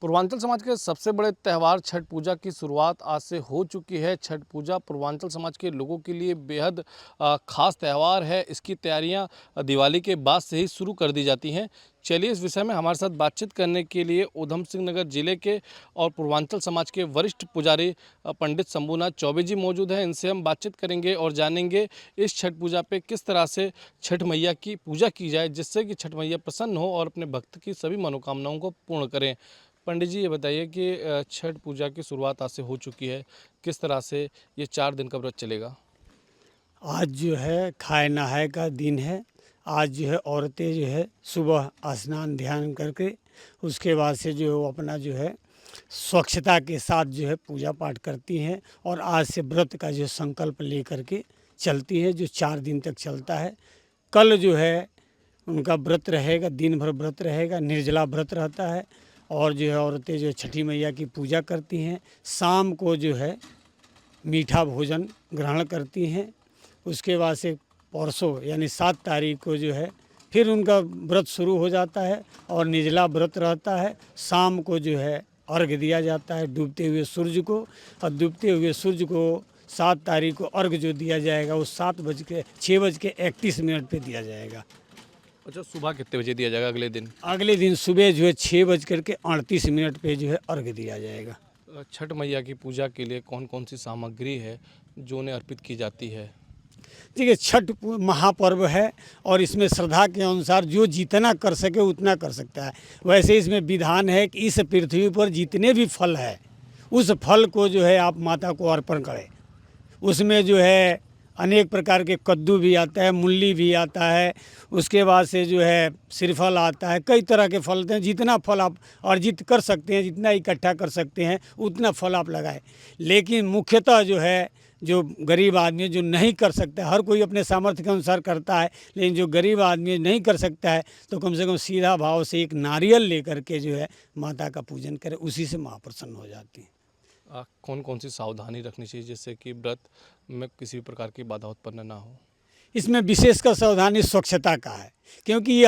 पूर्वांचल समाज के सबसे बड़े त्यौहार छठ पूजा की शुरुआत आज से हो चुकी है। छठ पूजा पूर्वांचल समाज के लोगों के लिए बेहद खास त्यौहार है। इसकी तैयारियां दिवाली के बाद से ही शुरू कर दी जाती हैं। चलिए इस विषय में हमारे साथ बातचीत करने के लिए ऊधम सिंह नगर जिले के और पूर्वांचल समाज के वरिष्ठ पुजारी पंडित शंभूनाथ चौबे जी मौजूद हैं। इनसे हम बातचीत करेंगे और जानेंगे इस छठ पूजा पे किस तरह से छठ मैया की पूजा की जाए, जिससे कि छठ मैया प्रसन्न हो और अपने भक्त की सभी मनोकामनाओं को पूर्ण करें। पंडित जी, ये बताइए कि छठ पूजा की शुरुआत आज से हो चुकी है, किस तरह से ये 4 दिन का व्रत चलेगा? आज जो है खाए नहाए का दिन है। आज जो है औरतें जो है सुबह स्नान ध्यान करके उसके बाद से जो है वो अपना जो है स्वच्छता के साथ जो है पूजा पाठ करती हैं और आज से व्रत का जो संकल्प ले करके चलती हैं, जो 4 दिन तक चलता है। कल जो है उनका व्रत रहेगा, दिन भर व्रत रहेगा, निर्जला व्रत रहता है। और जो है औरतें जो छठी मैया की पूजा करती हैं, शाम को जो है मीठा भोजन ग्रहण करती हैं। उसके बाद से परसों यानी 7 तारीख को जो है फिर उनका व्रत शुरू हो जाता है और निर्जला व्रत रहता है। शाम को जो है अर्घ्य दिया जाता है डूबते हुए सूर्य को, और डूबते हुए सूर्य को 7 तारीख को अर्घ्य जो दिया जाएगा वो 6:31 पे दिया जाएगा। अच्छा, सुबह कितने बजे दिया जाएगा अगले दिन? अगले दिन सुबह जो है 6:38 पे जो है अर्घ्य दिया जाएगा। छठ मैया की पूजा के लिए कौन कौन सी सामग्री है जो उन्हें अर्पित की जाती है? देखिए, महापर्व है और इसमें श्रद्धा के अनुसार जो जितना कर सके उतना कर सकता है। वैसे इसमें विधान है कि इस पृथ्वी पर जितने भी फल है उस फल को जो है आप माता को अर्पण करें। उसमें जो है अनेक प्रकार के कद्दू भी आता है, मूली भी आता है, उसके बाद से जो है श्रीफल आता है, कई तरह के फल हैं। जितना फल आप अर्जित कर सकते हैं, जितना इकट्ठा कर सकते हैं उतना फल आप लगाएं। लेकिन मुख्यतः जो है जो गरीब आदमी जो नहीं कर सकता है, हर कोई अपने सामर्थ्य के अनुसार करता है, लेकिन जो गरीब आदमी नहीं कर सकता है तो कम से कम सीधा भाव से एक नारियल लेकर के जो है माता का पूजन करे, उसी से माँ प्रसन्न हो जाती है। कौन कौन सी सावधानी रखनी चाहिए जिससे कि व्रत में किसी भी प्रकार की बाधा उत्पन्न ना हो? इसमें विशेषकर सावधानी स्वच्छता का है, क्योंकि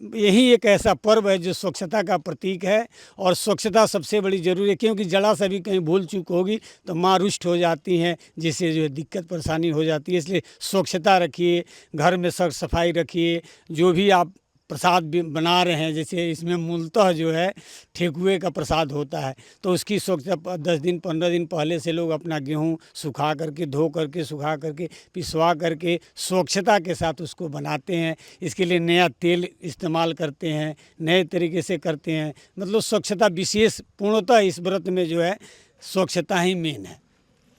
यही एक ऐसा पर्व है जो स्वच्छता का प्रतीक है। और स्वच्छता सबसे बड़ी ज़रूरी है, क्योंकि जरा सा भी कहीं भूल चूक होगी तो माँ रुष्ट हो जाती हैं, जिससे जो है दिक्कत परेशानी हो जाती है। इसलिए स्वच्छता रखिए, घर में साफ सफाई रखिए। जो भी आप प्रसाद भी बना रहे हैं, जैसे इसमें मूलतः जो है ठेकुए का प्रसाद होता है, तो उसकी स्वच्छता 10 दिन 15 दिन पहले से लोग अपना गेहूँ सुखा करके, धो करके, सुखा करके, पिसवा करके स्वच्छता के साथ उसको बनाते हैं। इसके लिए नया तेल इस्तेमाल करते हैं, नए तरीके से करते हैं। मतलब स्वच्छता विशेष पूर्णतः इस व्रत में जो है स्वच्छता ही मेन है।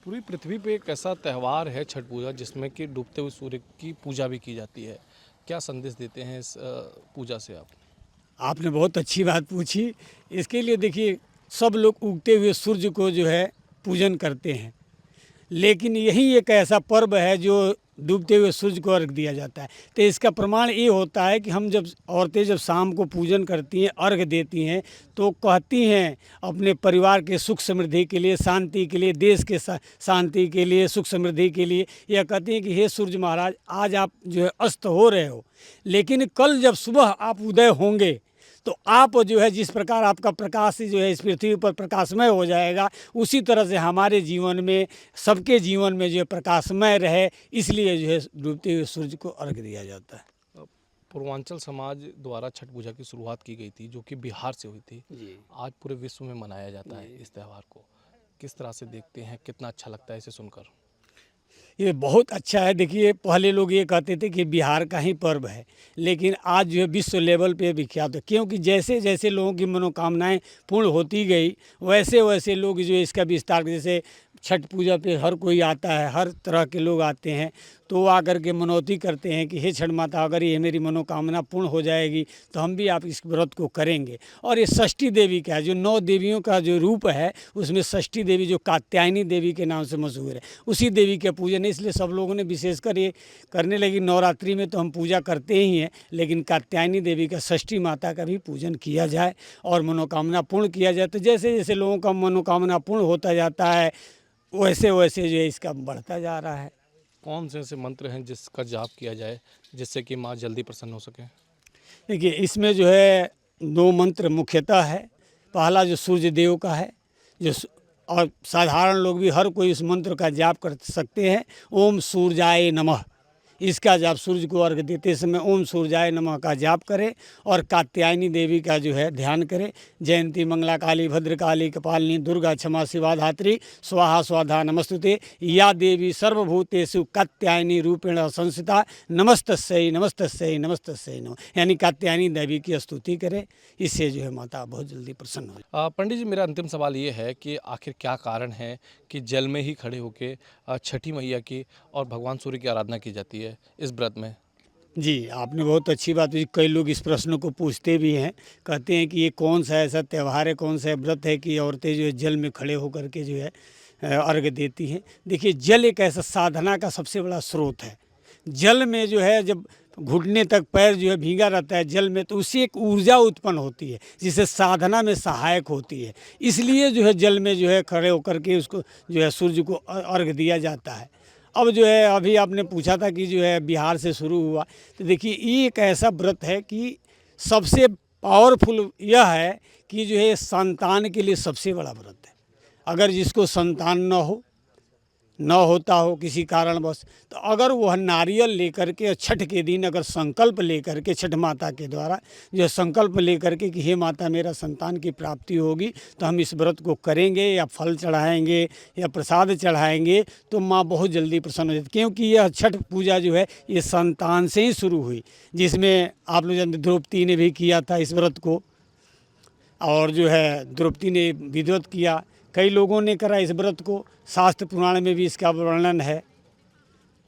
पूरी पृथ्वी पे एक ऐसा त्यौहार है छठ पूजा जिसमें कि डूबते हुए सूर्य की पूजा भी की जाती है। क्या संदेश देते हैं इस पूजा से आप? आपने बहुत अच्छी बात पूछी। इसके लिए देखिए, सब लोग उगते हुए सूर्य को जो है पूजन करते हैं, लेकिन यही एक ऐसा पर्व है जो डूबते हुए सूर्य को अर्घ दिया जाता है। तो इसका प्रमाण ये होता है कि हम जब औरतें जब शाम को पूजन करती हैं, अर्घ देती हैं, तो कहती हैं अपने परिवार के सुख समृद्धि के लिए, शांति के लिए, देश के शांति के लिए, सुख समृद्धि के लिए यह कहती हैं कि हे सूर्य महाराज, आज आप जो है अस्त हो रहे हो, लेकिन कल जब सुबह आप उदय होंगे तो आप जो है जिस प्रकार आपका प्रकाश जो है इस पृथ्वी पर प्रकाशमय हो जाएगा, उसी तरह से हमारे जीवन में, सबके जीवन में जो है प्रकाशमय रहे, इसलिए जो है डूबते हुए सूर्य को अर्घ्य दिया जाता है। पूर्वांचल समाज द्वारा छठ पूजा की शुरुआत की गई थी, जो कि बिहार से हुई थी। आज पूरे विश्व में मनाया जाता है इस त्यौहार को। किस तरह से देखते हैं, कितना अच्छा लगता है इसे सुनकर? ये बहुत अच्छा है। देखिए, पहले लोग ये कहते थे कि बिहार का ही पर्व है, लेकिन आज जो है विश्व लेवल पे विख्यात है, क्योंकि जैसे जैसे लोगों की मनोकामनाएं पूर्ण होती गई, वैसे वैसे लोग जो इसका विस्तार, जैसे छठ पूजा पे हर कोई आता है, हर तरह के लोग आते हैं, तो वो आकर के मनौती करते हैं कि हे छठ माता, अगर ये मेरी मनोकामना पूर्ण हो जाएगी तो हम भी आप इस व्रत को करेंगे। और ये षष्ठी देवी का है, जो 9 देवियों का जो रूप है, उसमें षष्ठी देवी जो कात्यायनी देवी के नाम से मशहूर है, उसी देवी के पूजन है। इसलिए सब लोगों ने विशेषकर ये करने लगी। नवरात्रि में तो हम पूजा करते ही हैं, लेकिन कात्यायनी देवी का, षष्ठी माता का भी पूजन किया जाए और मनोकामना पूर्ण किया जाए। तो जैसे जैसे लोगों का मनोकामना पूर्ण होता जाता है, वैसे वैसे जो है इसका बढ़ता जा रहा है। कौन से ऐसे मंत्र हैं जिसका जाप किया जाए जिससे कि माँ जल्दी प्रसन्न हो सके? देखिए, इसमें जो है 2 मंत्र मुख्यतः है। पहला जो सूर्य देव का है, और साधारण लोग भी हर कोई इस मंत्र का जाप कर सकते हैं। ओम सूर्याय नमः, इसका जाप सूर्य को अर्घ देते समय ओम सूर्याय नमः का जाप करें और कात्यायनी देवी का जो है ध्यान करें। जयंती मंगला काली भद्रकाली कपालिनी दुर्गा क्षमा शिवा धात्री स्वाहा स्वाधा नमस्तुते या देवी सर्वभूतेषु कात्यायनी रूपेण संस्थिता नमस्तस्यै नमस्तस्यै नमस्तस्यै नमः, यानी कात्यायनी देवी की स्तुति करें। इससे जो है माता बहुत जल्दी प्रसन्न हो। पंडित जी, मेरा अंतिम सवाल ये है कि आखिर क्या कारण है कि जल में ही खड़े होकर छठी मैया की और भगवान सूर्य की आराधना की जाती है इस व्रत में? जी, आपने बहुत अच्छी बात की। कई लोग इस प्रश्न को पूछते भी हैं, कहते हैं कि ये कौन सा ऐसा त्यौहार है, कौन सा व्रत है कि औरतें जो है जल में खड़े होकर के जो है अर्घ देती हैं। देखिए, जल एक ऐसा साधना का सबसे बड़ा स्रोत है। जल में जो है जब घुटने तक पैर जो है भीगा रहता है जल में, तो उससे एक ऊर्जा उत्पन्न होती है जिससे साधना में सहायक होती है। इसलिए जो है जल में जो है खड़े होकर के उसको जो है सूर्य को अर्घ दिया जाता है। अब जो है अभी आपने पूछा था कि जो है बिहार से शुरू हुआ, तो देखिए ये एक ऐसा व्रत है कि सबसे पावरफुल यह है कि जो है संतान के लिए सबसे बड़ा व्रत है। अगर जिसको संतान न होता हो किसी कारणवश, तो अगर वह नारियल लेकर के छठ के दिन अगर संकल्प लेकर के छठ माता के द्वारा जो संकल्प लेकर के कि हे माता मेरा संतान की प्राप्ति होगी, तो हम इस व्रत को करेंगे या फल चढ़ाएंगे या प्रसाद चढ़ाएंगे, तो माँ बहुत जल्दी प्रसन्न हो जाती। क्योंकि यह छठ पूजा जो है ये संतान से ही शुरू हुई, जिसमें आप लोग जानते द्रौपदी ने भी किया था इस व्रत को, और जो है द्रौपदी ने विधिवत किया, कई लोगों ने करा इस व्रत को, शास्त्र पुराण में भी इसका वर्णन है।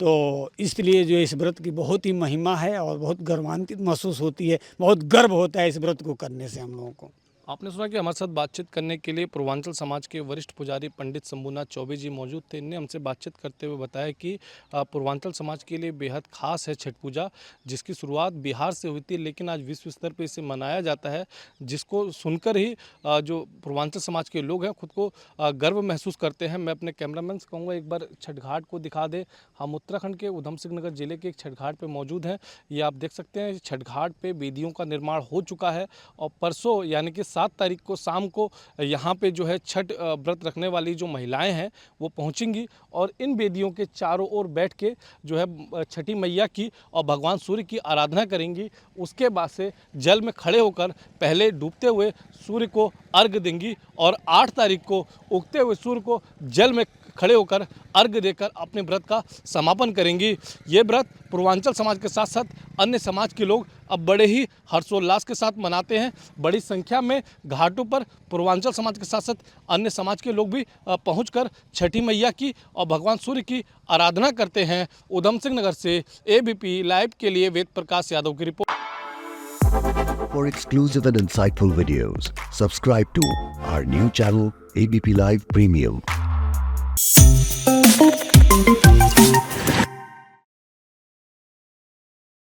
तो इसलिए जो इस व्रत की बहुत ही महिमा है और बहुत गर्वान्वित महसूस होती है, बहुत गर्व होता है इस व्रत को करने से हम लोगों को। आपने सुना कि हमारे साथ बातचीत करने के लिए पूर्वांचल समाज के वरिष्ठ पुजारी पंडित शंभूनाथ चौबे जी मौजूद थे। इनने हमसे बातचीत करते हुए बताया कि पूर्वांचल समाज के लिए बेहद खास है छठ पूजा, जिसकी शुरुआत बिहार से हुई थी, लेकिन आज विश्व स्तर पर इसे मनाया जाता है, जिसको सुनकर ही जो पूर्वांचल समाज के लोग हैं खुद को गर्व महसूस करते हैं। मैं अपने कैमरामैन से कहूँगा एक बार छठ घाट को दिखा दे। हम उत्तराखंड के उधम सिंह नगर जिले के एक छठ घाट पर मौजूद हैं। ये आप देख सकते हैं छठ घाट पर वेदियों का निर्माण हो चुका है और परसों यानी कि 7 तारीख को शाम को यहाँ पे जो है छठ व्रत रखने वाली जो महिलाएं हैं वो पहुँचेंगी और इन वेदियों के चारों ओर बैठ के जो है छठी मैया की और भगवान सूर्य की आराधना करेंगी। उसके बाद से जल में खड़े होकर पहले डूबते हुए सूर्य को अर्घ देंगी और 8 तारीख को उगते हुए सूर्य को जल में खड़े होकर अर्घ देकर अपने व्रत का समापन करेंगी। ये व्रत पूर्वांचल समाज के साथ साथ अन्य समाज के लोग अब बड़े ही हर्षोल्लास के साथ मनाते हैं। बड़ी संख्या में घाटों पर पूर्वांचल समाज के साथ साथ अन्य समाज के लोग भी पहुंचकर छठी मैया की और भगवान सूर्य की आराधना करते हैं। उधम सिंह नगर से ABP लाइव के लिए वेद प्रकाश यादव की report. For exclusive and insightful videos, subscribe to our new channel ABP Live Premium.